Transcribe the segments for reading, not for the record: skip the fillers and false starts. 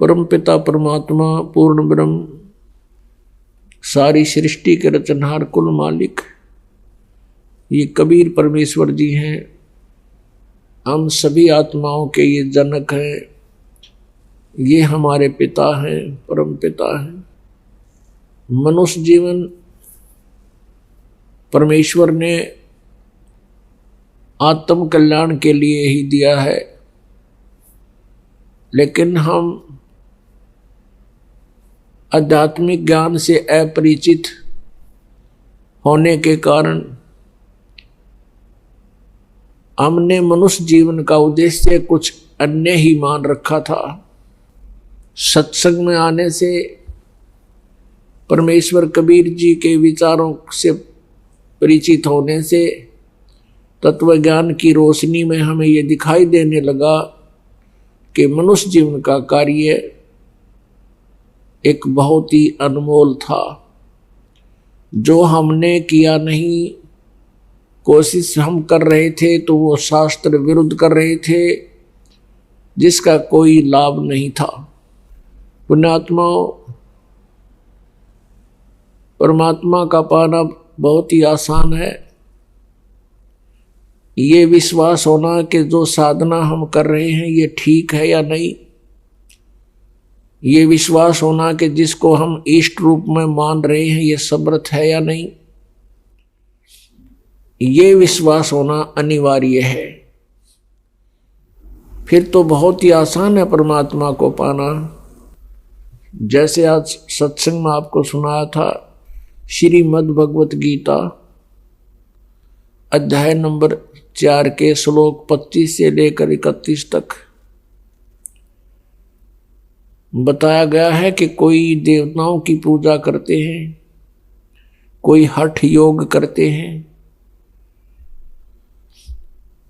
परम पिता परमात्मा पूर्ण ब्रह्म सारी सृष्टि के रचनहार कुल मालिक ये कबीर परमेश्वर जी हैं। हम सभी आत्माओं के ये जनक हैं, ये हमारे पिता हैं, परम पिता हैं। मनुष्य जीवन परमेश्वर ने आत्म कल्याण के लिए ही दिया है, लेकिन हम आध्यात्मिक ज्ञान से अपरिचित होने के कारण हमने मनुष्य जीवन का उद्देश्य कुछ अन्य ही मान रखा था। सत्संग में आने से, परमेश्वर कबीर जी के विचारों से परिचित होने से, तत्व ज्ञान की रोशनी में हमें ये दिखाई देने लगा कि मनुष्य जीवन का कार्य एक बहुत ही अनमोल था। जो हमने किया नहीं, कोशिश हम कर रहे थे तो वो शास्त्र विरुद्ध कर रहे थे, जिसका कोई लाभ नहीं था। पुण्यात्माओं, परमात्मा का पाना बहुत ही आसान है। ये विश्वास होना कि जो साधना हम कर रहे हैं ये ठीक है या नहीं, ये विश्वास होना कि जिसको हम इष्ट रूप में मान रहे हैं ये समर्थ है या नहीं, ये विश्वास होना अनिवार्य है। फिर तो बहुत ही आसान है परमात्मा को पाना। जैसे आज सत्संग में आपको सुनाया था, श्रीमद् भगवत गीता अध्याय नंबर 4 के श्लोक 25 से लेकर 31 तक बताया गया है कि कोई देवताओं की पूजा करते हैं, कोई हठ योग करते हैं,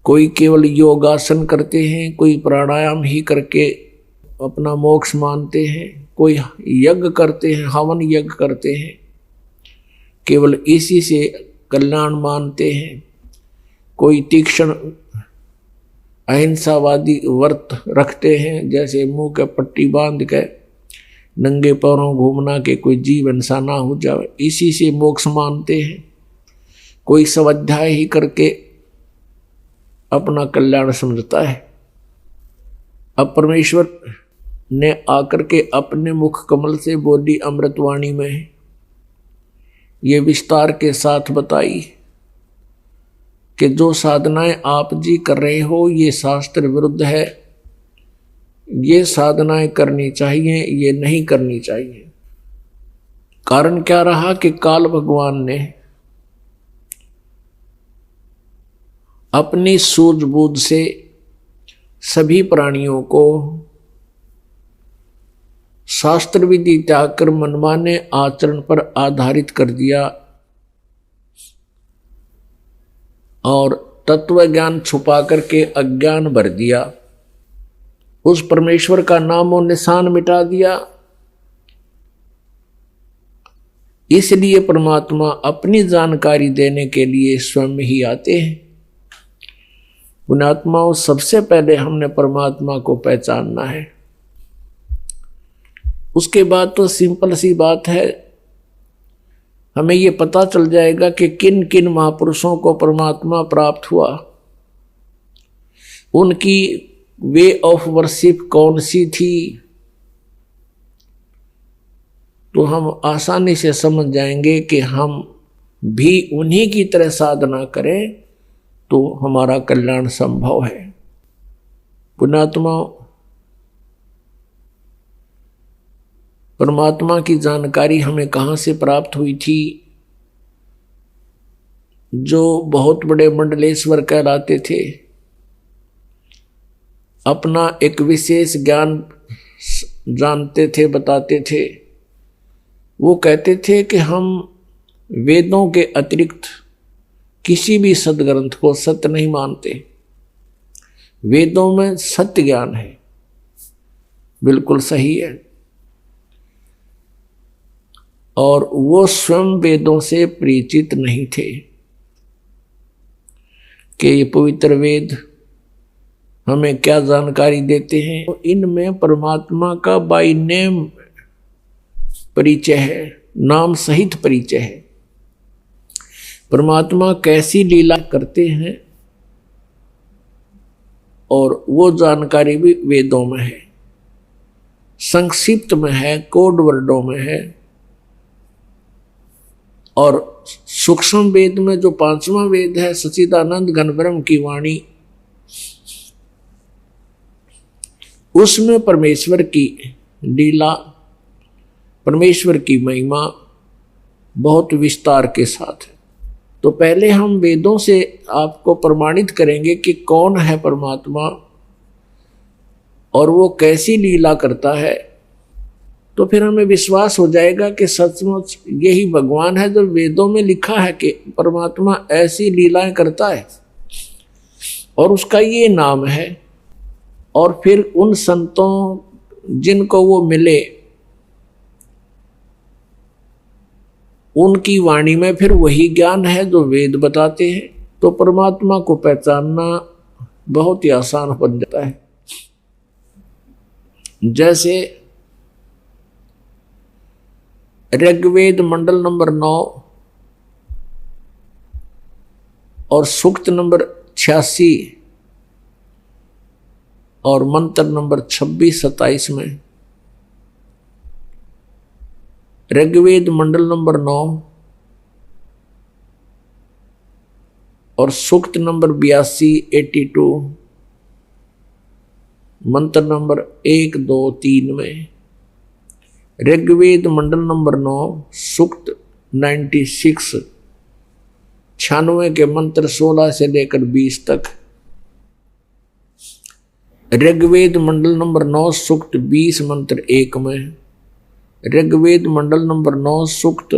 कोई केवल योगासन करते हैं, कोई प्राणायाम ही करके अपना मोक्ष मानते हैं, कोई यज्ञ करते हैं, हवन यज्ञ करते हैं, केवल इसी से कल्याण मानते हैं, कोई तीक्ष्ण अहिंसावादी व्रत रखते हैं, जैसे मुंह के पट्टी बांध के नंगे पैरों घूमना के कोई जीव हिंसा ना हो जाए, इसी से मोक्ष मानते हैं। कोई स्वाध्याय ही करके अपना कल्याण समझता है। अब परमेश्वर ने आकर के अपने मुख कमल से बोली अमृतवाणी में ये विस्तार के साथ बताई कि जो साधनाएं आप जी कर रहे हो ये शास्त्र विरुद्ध है, ये साधनाएं करनी चाहिए, ये नहीं करनी चाहिए। कारण क्या रहा कि काल भगवान ने अपनी सूझबूझ से सभी प्राणियों को शास्त्र विधि त्याग कर मनमाने आचरण पर आधारित कर दिया और तत्व ज्ञान छुपा करके अज्ञान भर दिया। उस परमेश्वर का नाम और निशान मिटा दिया। इसलिए परमात्मा अपनी जानकारी देने के लिए स्वयं ही आते हैं। पुण्यात्माओं, सबसे पहले हमने परमात्मा को पहचानना है। उसके बाद तो सिंपल सी बात है, हमें ये पता चल जाएगा कि किन किन महापुरुषों को परमात्मा प्राप्त हुआ, उनकी वे ऑफ वर्शिप कौन सी थी, तो हम आसानी से समझ जाएंगे कि हम भी उन्हीं की तरह साधना करें तो हमारा कल्याण संभव है। पुण्यात्मा, परमात्मा की जानकारी हमें कहाँ से प्राप्त हुई थी? जो बहुत बड़े मंडलेश्वर कहलाते थे, अपना एक विशेष ज्ञान जानते थे, बताते थे। वो कहते थे कि हम वेदों के अतिरिक्त किसी भी सदग्रंथ को सत्य नहीं मानते। वेदों में सत्य ज्ञान है, बिल्कुल सही है। और वो स्वयं वेदों से परिचित नहीं थे कि ये पवित्र वेद हमें क्या जानकारी देते हैं? तो इनमें परमात्मा का बाय नेम परिचय है, नाम सहित परिचय है। परमात्मा कैसी लीला करते हैं और वो जानकारी भी वेदों में है, संक्षिप्त में है, कोड वर्डों में है। और सूक्ष्म वेद में जो 5वां वेद है, सच्चिदानंद घन ब्रह्म की वाणी, उसमें परमेश्वर की लीला, परमेश्वर की महिमा बहुत विस्तार के साथ है। तो पहले हम वेदों से आपको प्रमाणित करेंगे कि कौन है परमात्मा और वो कैसी लीला करता है। तो फिर हमें विश्वास हो जाएगा कि सचमुच यही भगवान है जो वेदों में लिखा है कि परमात्मा ऐसी लीलाएं करता है और उसका ये नाम है। और फिर उन संतों जिनको वो मिले, उनकी वाणी में फिर वही ज्ञान है जो वेद बताते हैं। तो परमात्मा को पहचानना बहुत ही आसान बन जाता है। जैसे ऋग्वेद मंडल नंबर 9 और सूक्त नंबर 86 और मंत्र नंबर 26-27 में, ऋग्वेद मंडल नंबर 9 और सूक्त नंबर 82-82, मंत्र नंबर 1, 2, 3 में, ऋग्वेद मंडल नंबर 9 सूक्त 96, 96 के मंत्र 16 से लेकर 20 तक, ऋग्वेद मंडल नंबर 9 सूक्त 20 मंत्र 1 में, ऋग्वेद मंडल नंबर 9 सूक्त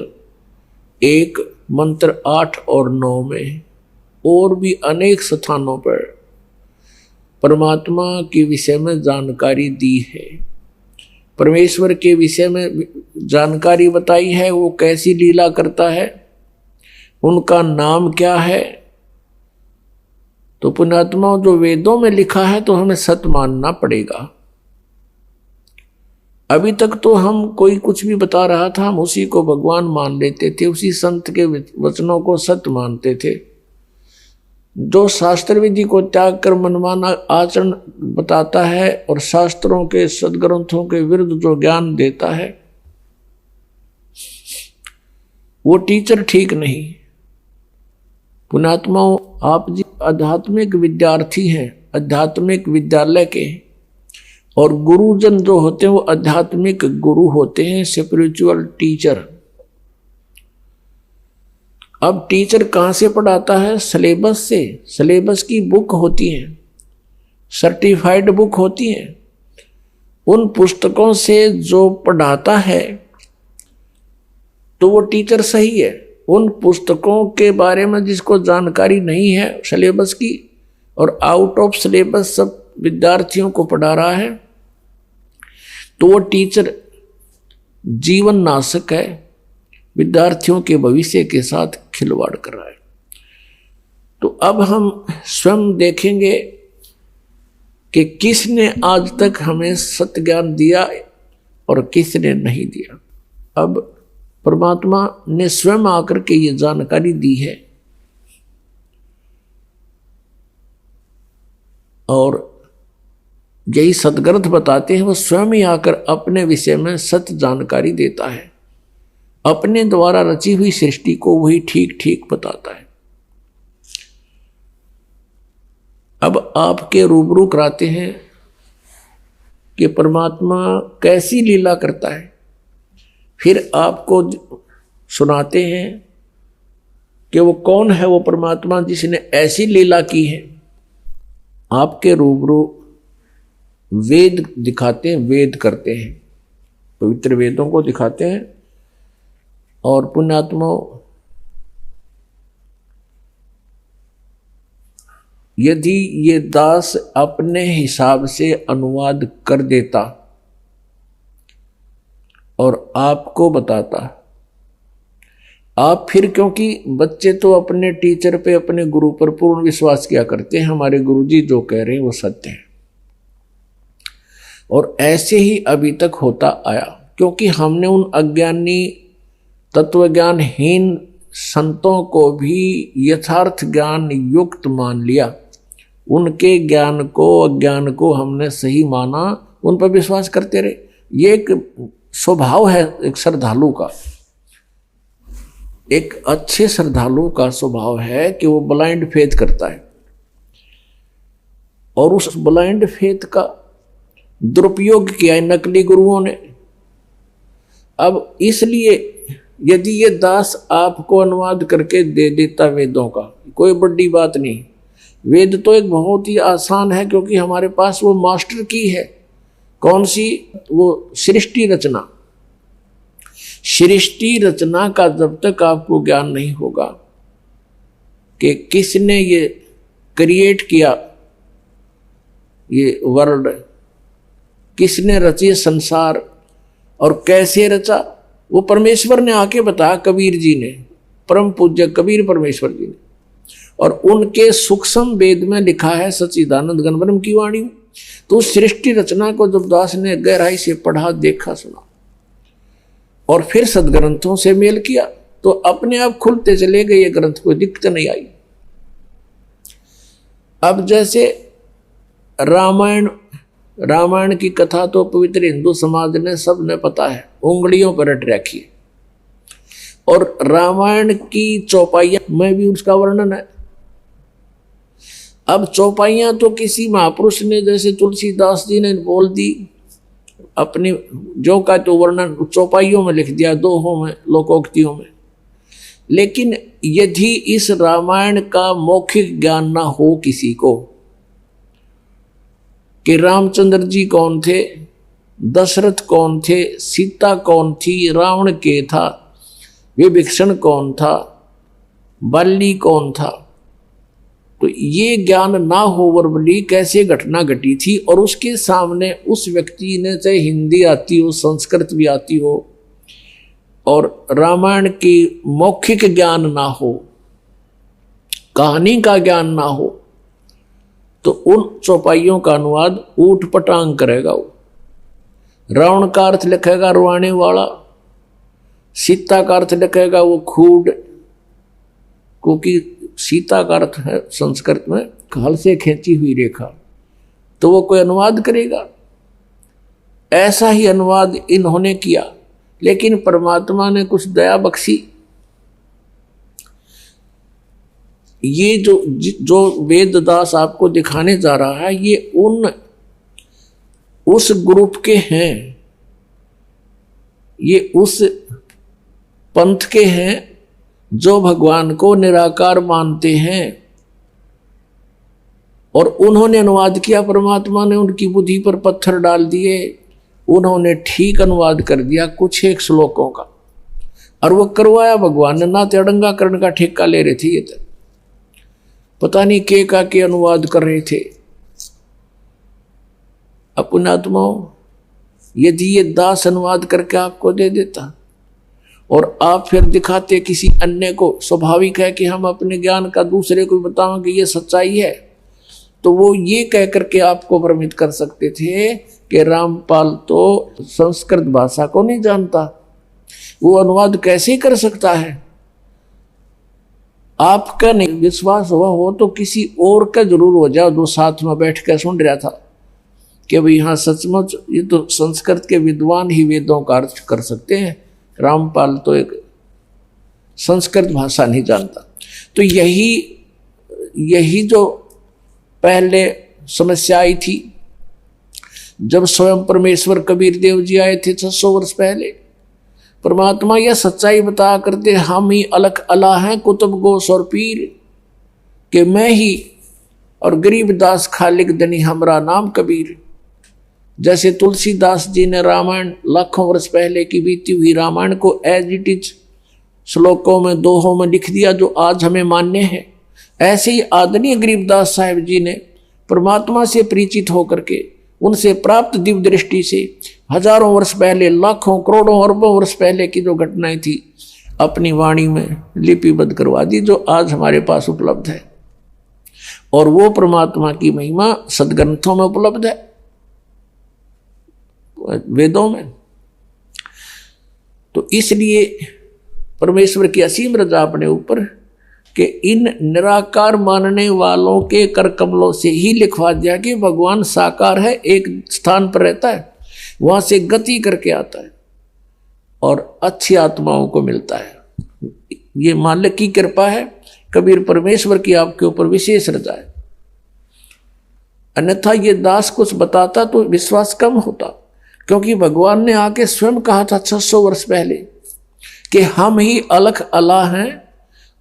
1 मंत्र 8 और 9 में, और भी अनेक स्थानों पर परमात्मा के विषय में जानकारी दी है। परमेश्वर के विषय में जानकारी बताई है, वो कैसी लीला करता है, उनका नाम क्या है। तो पुण्यात्मा जो वेदों में लिखा है तो हमें सत्य मानना पड़ेगा। अभी तक तो हम कोई कुछ भी बता रहा था, हम उसी को भगवान मान लेते थे, उसी संत के वचनों को सत्य मानते थे। जो शास्त्र विधि को त्याग कर मनमाना आचरण बताता है और शास्त्रों के सदग्रंथों के विरुद्ध जो ज्ञान देता है, वो टीचर ठीक नहीं। पुण्यात्माओं, आप जी आध्यात्मिक विद्यार्थी हैं, आध्यात्मिक विद्यालय के, और गुरुजन जो होते हैं वो आध्यात्मिक गुरु होते हैं, स्पिरिचुअल टीचर। अब टीचर कहाँ से पढ़ाता है? सिलेबस से। सिलेबस की बुक होती है, सर्टिफाइड बुक होती है। उन पुस्तकों से जो पढ़ाता है तो वो टीचर सही है। उन पुस्तकों के बारे में जिसको जानकारी नहीं है सिलेबस की, और आउट ऑफ सिलेबस सब विद्यार्थियों को पढ़ा रहा है, तो वो टीचर जीवन नाशक है, विद्यार्थियों के भविष्य के साथ खिलवाड़ कर रहा है। तो अब हम स्वयं देखेंगे कि किसने आज तक हमें सत्य ज्ञान दिया और किसने नहीं दिया। अब परमात्मा ने स्वयं आकर के ये जानकारी दी है, और यही सदग्रंथ बताते हैं, वो स्वयं ही आकर अपने विषय में सत्य जानकारी देता है। अपने द्वारा रची हुई सृष्टि को वही ठीक ठीक बताता है। अब आपके रूबरू कराते हैं कि परमात्मा कैसी लीला करता है, फिर आपको सुनाते हैं कि वो कौन है वो परमात्मा जिसने ऐसी लीला की है। आपके रूबरू वेद दिखाते हैं, वेद करते हैं, पवित्र वेदों को दिखाते हैं। और पुण्यात्मा, यदि ये दास अपने हिसाब से अनुवाद कर देता और आपको बताता, आप फिर, क्योंकि बच्चे तो अपने टीचर पे, अपने गुरु पर पूर्ण विश्वास किया करते हैं, हमारे गुरुजी जो कह रहे हैं वो सत्य है, और ऐसे ही अभी तक होता आया, क्योंकि हमने उन अज्ञानी तत्वज्ञानहीन संतों को भी यथार्थ ज्ञान युक्त मान लिया, उनके ज्ञान को, अज्ञान को हमने सही माना, उन पर विश्वास करते रहे। ये एक स्वभाव है एक श्रद्धालु का, एक अच्छे श्रद्धालु का स्वभाव है कि वो ब्लाइंड फेथ करता है, और उस ब्लाइंड फेथ का दुरुपयोग किया है नकली गुरुओं ने। अब इसलिए यदि ये दास आपको अनुवाद करके दे देता वेदों का, कोई बड़ी बात नहीं, वेद तो एक बहुत ही आसान है, क्योंकि हमारे पास वो मास्टर की है। कौन सी? वो सृष्टि रचना। सृष्टि रचना का जब तक आपको ज्ञान नहीं होगा कि किसने ये क्रिएट किया, ये वर्ल्ड किसने रची, संसार, और कैसे रचा, वो परमेश्वर ने आके बताया, कबीर जी ने, परम पूज्य कबीर परमेश्वर जी ने, और उनके सूक्ष्म वेद में लिखा है सच्चिदानंद घन ब्रह्म की वाणी। तो सृष्टि रचना को जब दास ने गहराई से पढ़ा, देखा, सुना, और फिर सदग्रंथों से मेल किया, तो अपने आप खुलते चले गए, ये ग्रंथ कोई दिक्कत नहीं आई। अब जैसे रामायण की कथा तो पवित्र हिंदू समाज ने, सब ने पता है, उंगलियों पर रट रखी है, और रामायण की चौपाइयां में भी उसका वर्णन है। अब चौपाइयां तो किसी महापुरुष ने, जैसे तुलसीदास जी ने बोल दी, अपनी जो का तो वर्णन चौपाइयों में लिख दिया, दोहों में, लोकोक्तियों में। लेकिन यदि इस रामायण का मौखिक ज्ञान ना हो किसी को कि रामचंद्र जी कौन थे, दशरथ कौन थे, सीता कौन थी, रावण के था, विभीषण कौन था, बल्ली कौन था, तो ये ज्ञान ना हो वर्बली कैसे घटना घटी थी, और उसके सामने उस व्यक्ति ने, चाहे हिंदी आती हो, संस्कृत भी आती हो, और रामायण की मौखिक ज्ञान ना हो, कहानी का ज्ञान ना हो, तो उन चौपाइयों का अनुवाद ऊट पटांग करेगा वो। रावण का अर्थ लिखेगा रुआने वाला, सीता का अर्थ लिखेगा वो खूड, क्योंकि सीता का अर्थ है संस्कृत में काल से खींची हुई रेखा, तो वो कोई अनुवाद करेगा। ऐसा ही अनुवाद इन्होंने किया, लेकिन परमात्मा ने कुछ दया बख्शी। ये जो वेददास आपको दिखाने जा रहा है, ये उस ग्रुप के हैं, ये उस पंथ के हैं जो भगवान को निराकार मानते हैं, और उन्होंने अनुवाद किया। परमात्मा ने उनकी बुद्धि पर पत्थर डाल दिए, उन्होंने ठीक अनुवाद कर दिया कुछ एक श्लोकों का, और वो करवाया भगवान ने, ना तेड़ंगा करण का ठेका ले रहे थे, ये तो पता नहीं के अनुवाद कर रहे थे। अपनात्माओं, यदि ये दास अनुवाद करके आपको दे देता और आप फिर दिखाते किसी अन्य को, स्वाभाविक है कि हम अपने ज्ञान का दूसरे को बताओं कि ये सच्चाई है, तो वो ये कह करके आपको भ्रमित कर सकते थे कि रामपाल तो संस्कृत भाषा को नहीं जानता, वो अनुवाद कैसे कर सकता है। आपका नहीं विश्वास हुआ हो तो किसी और का जरूर हो जाओ, जो साथ में बैठ कर सुन रहा था कि भाई हाँ सचमुच ये तो संस्कृत के विद्वान ही वेदों का अर्थ कर सकते हैं, रामपाल तो एक संस्कृत भाषा नहीं जानता। तो यही जो पहले समस्या आई थी, जब स्वयं परमेश्वर कबीर देव जी आए थे 600 वर्ष पहले, परमात्मा यह सच्चाई बता करते, हम ही अलग अला हैं कुतुब गोस और पीर, कि मैं ही और गरीबदास खालिक दनी हमरा नाम कबीर। जैसे तुलसीदास जी ने रामायण लाखों वर्ष पहले की बीती हुई रामायण को एज इट इज श्लोकों में, दोहों में लिख दिया जो आज हमें मान्य है, ऐसे ही आदरणीय गरीबदास साहिब जी ने परमात्मा से परिचित होकर के, उनसे प्राप्त दिव्य दृष्टि से हजारों वर्ष पहले, लाखों करोड़ों अरबों वर्ष पहले की जो घटनाएं थी, अपनी वाणी में लिपिबद्ध करवा दी, जो आज हमारे पास उपलब्ध है। और वो परमात्मा की महिमा सदग्रंथों में उपलब्ध है, वेदों में। तो इसलिए परमेश्वर की असीम रजा अपने ऊपर कि इन निराकार मानने वालों के कर कमलों से ही लिखवा दिया कि भगवान साकार है, एक स्थान पर रहता है, वहां से गति करके आता है और अच्छी आत्माओं को मिलता है। ये मालिक की कृपा है, कबीर परमेश्वर की आपके ऊपर विशेष रजा है। अन्यथा ये दास कुछ बताता तो विश्वास कम होता, क्योंकि भगवान ने आके स्वयं कहा था 600 वर्ष पहले कि हम ही अलख अल्लाह हैं,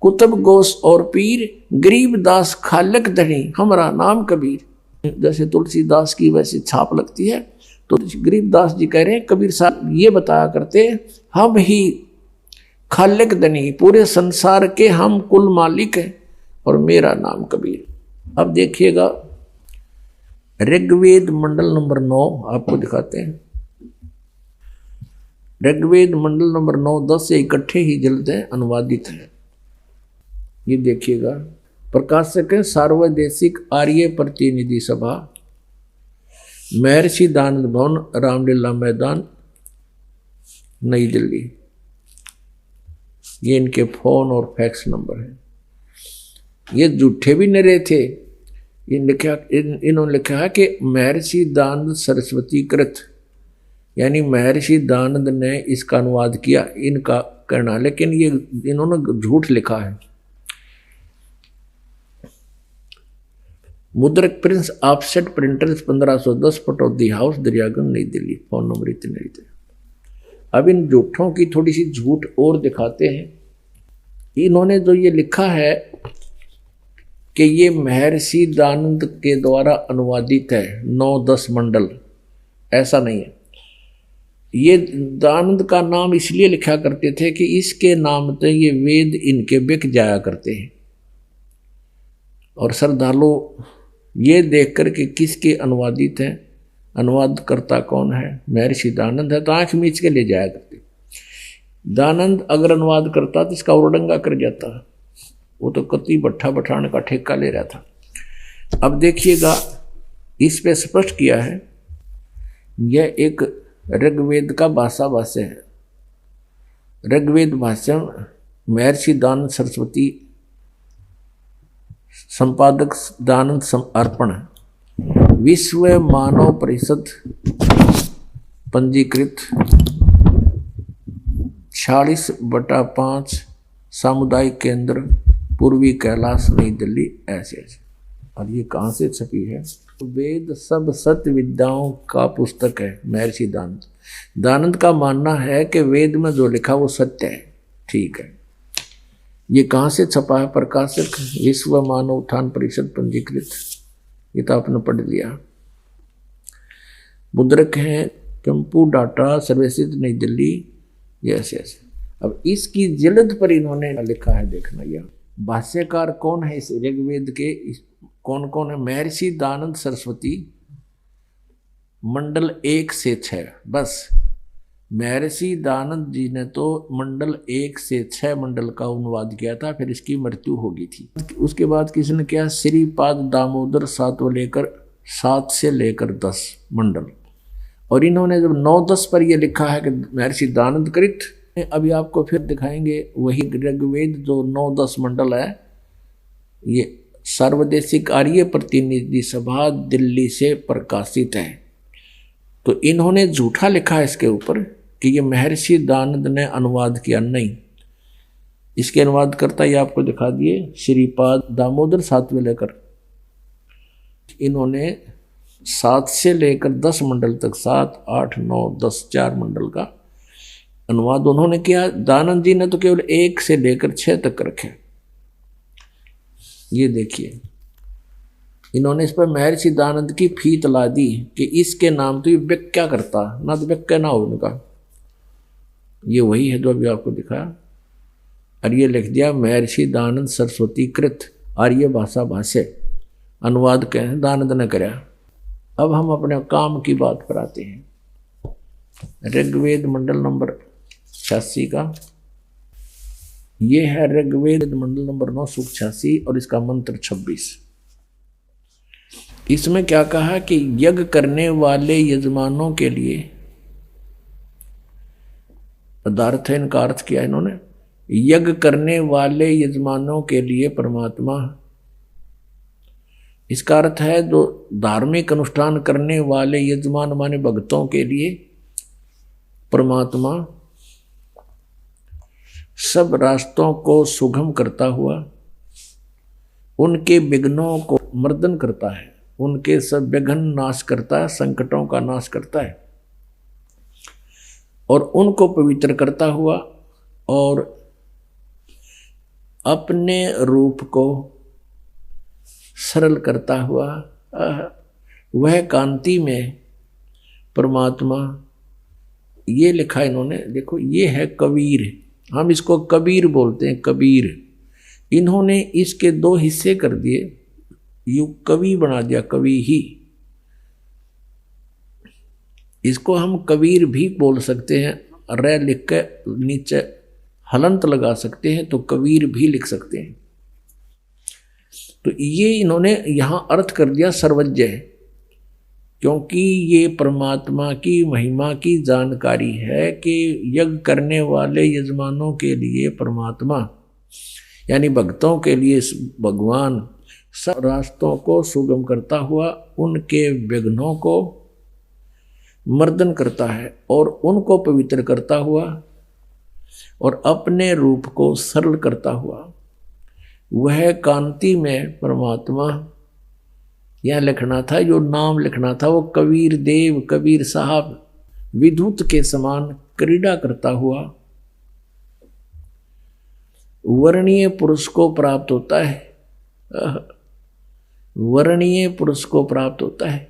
कुतुब गोस और पीर, गरीब दास खालक धनी, हमारा नाम कबीर। जैसे तुलसीदास की वैसे छाप लगती है, तो गरीबदास जी कह रहे हैं कबीर साहब ये बताया करते, हम ही खालिक धनी, पूरे संसार के हम कुल मालिक हैं और मेरा नाम कबीर। अब देखिएगा ऋग्वेद मंडल नंबर 9 आपको दिखाते हैं। ऋग्वेद मंडल नंबर 9 10 से इकट्ठे ही जल्द है, अनुवादित है। ये देखिएगा, प्रकाशक है सार्वदेशिक आर्य प्रतिनिधि सभा, महर्षि दानंद भवन, रामलीला मैदान, नई दिल्ली। ये इनके फोन और फैक्स नंबर है। ये झूठे भी निरे थे। इन्होंने लिखा है कि महर्षि दानंद सरस्वती कृत, यानी महर्षि दानंद ने इसका अनुवाद किया, इनका कहना, लेकिन ये इन्होंने झूठ लिखा है। मुद्रक Prince offset printers 1510 Pataudi house, Daryaganj, नई दिल्ली। फोन नंबर इतने थे। अब इन झूठों की थोड़ी सी झूठ और दिखाते हैं। इन्होंने जो ये लिखा है कि ये महर्षि दानंद के द्वारा अनुवादित है 9-10 मंडल, ऐसा नहीं है। ये दानंद का नाम इसलिए लिखा करते थे कि इसके नाम से ये वेद इनके बिक जाया करते हैं, और श्रद्धालु ये देख कर के किसके अनुवादित हैं, अनुवादकर्ता कौन है, महर्षि दानंद है, तो आंख मीच के ले जाया करते। दानंद अगर अनुवाद करता तो इसका उड़ंगा कर जाता, वो तो कति भट्ठा बैठाने का ठेका ले रहा था। अब देखिएगा, इस पे स्पष्ट किया है, यह एक ऋग्वेद का भाषा भाष्य है। ऋग्वेद भाष्य महर्षि दानंद सरस्वती, संपादक दानंद अर्पण, विश्व मानव परिषद पंजीकृत 46/5 सामुदायिक केंद्र, पूर्वी कैलाश, नई दिल्ली, ऐसे ऐसे। और ये कहाँ से छपी है? वेद सब सत्य विद्याओं का पुस्तक है महर्षि दानंद। दानंद का मानना है कि वेद में जो लिखा वो सत्य है, ठीक है। ये कहाँ से छपा है? प्रकाशक विश्व मानव उत्थान परिषद पंजीकृत, ये तो आपने पढ़ लिया। मुद्रक है कंपू डाटा सर्विसेज, नई दिल्ली, ये ऐसे ऐसे। अब इसकी जिल्द पर इन्होंने लिखा है, देखना। यह भाष्यकार कौन है इस ऋग्वेद के? कौन कौन है? महर्षि दानंद सरस्वती, मंडल 1 से 6, बस। महर्षि दानंद जी ने तो मंडल 1 से 6 मंडल का अनुवाद किया था, फिर इसकी मृत्यु हो गई थी। उसके बाद किसने किया? श्रीपाद दामोदर 7 से लेकर 10 मंडल। और इन्होंने जब 9-10 पर यह लिखा है कि महर्षि दानंद कृत, अभी आपको फिर दिखाएंगे वही ऋग्वेद जो 9-10 मंडल है। ये सर्वदेशिक आर्य प्रतिनिधि सभा दिल्ली से प्रकाशित है। तो इन्होंने झूठा लिखा है इसके ऊपर कि ये महर्षि दानंद ने अनुवाद किया, नहीं। इसके अनुवाद करता ये आपको दिखा दिए, श्रीपाद दामोदर 7वें लेकर, इन्होंने 7 से लेकर 10 मंडल तक, 7, 8, 9, 10, 4 मंडल का अनुवाद उन्होंने किया। दानंद जी ने तो केवल 1 से लेकर 6 तक रखे। ये देखिए, इन्होंने इस पर महर्षि दानंद की फीत ला दी कि इसके नाम तो ये व्याख्या करता, ना तो व्याख्या ना हो उनका। ये वही है जो अभी आपको दिखाया। और ये लिख दिया महर्षि दानंद सरस्वती कृत आर्य भाषा भाष्य, अनुवाद कहें दानंद ने कराया। अब हम अपने काम की बात पर आते हैं। ऋग्वेद मंडल नंबर 86 का ये है ऋग्वेद मंडल नंबर 9 सूक्त 86 और इसका मंत्र 26। इसमें क्या कहा कि यज्ञ करने वाले यजमानों के लिए, पदार्थ है इनका अर्थ किया इन्होंने, यज्ञ करने वाले यजमानों के लिए परमात्मा, इसका अर्थ है जो धार्मिक अनुष्ठान करने वाले यजमान माने भक्तों के लिए परमात्मा सब रास्तों को सुगम करता हुआ उनके विघ्नों को मर्दन करता है, उनके सब विघ्न नाश करता है, संकटों का नाश करता है और उनको पवित्र करता हुआ और अपने रूप को सरल करता हुआ वह कांति में परमात्मा, ये लिखा इन्होंने, देखो ये है कबीर, हम इसको कबीर बोलते हैं, कबीर। इन्होंने इसके दो हिस्से कर दिए, यू कवि बना दिया, कवि ही। इसको हम कबीर भी बोल सकते हैं, रे लिख के नीचे हलंत लगा सकते हैं तो कबीर भी लिख सकते हैं। तो ये इन्होंने यहां अर्थ कर दिया सर्वज्ञ, क्योंकि ये परमात्मा की महिमा की जानकारी है कि यज्ञ करने वाले यजमानों के लिए परमात्मा यानी भक्तों के लिए भगवान सब रास्तों को सुगम करता हुआ उनके विघ्नों को मर्दन करता है और उनको पवित्र करता हुआ और अपने रूप को सरल करता हुआ वह कांति में परमात्मा, यह लिखना था, जो नाम लिखना था वो कबीर देव, कबीर साहब, विद्युत के समान क्रीड़ा करता हुआ वर्णीय पुरुष को प्राप्त होता है। वर्णीय पुरुष को प्राप्त होता है।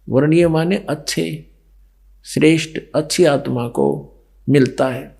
वर्णीय माने अच्छे, श्रेष्ठ, अच्छी आत्मा को मिलता है।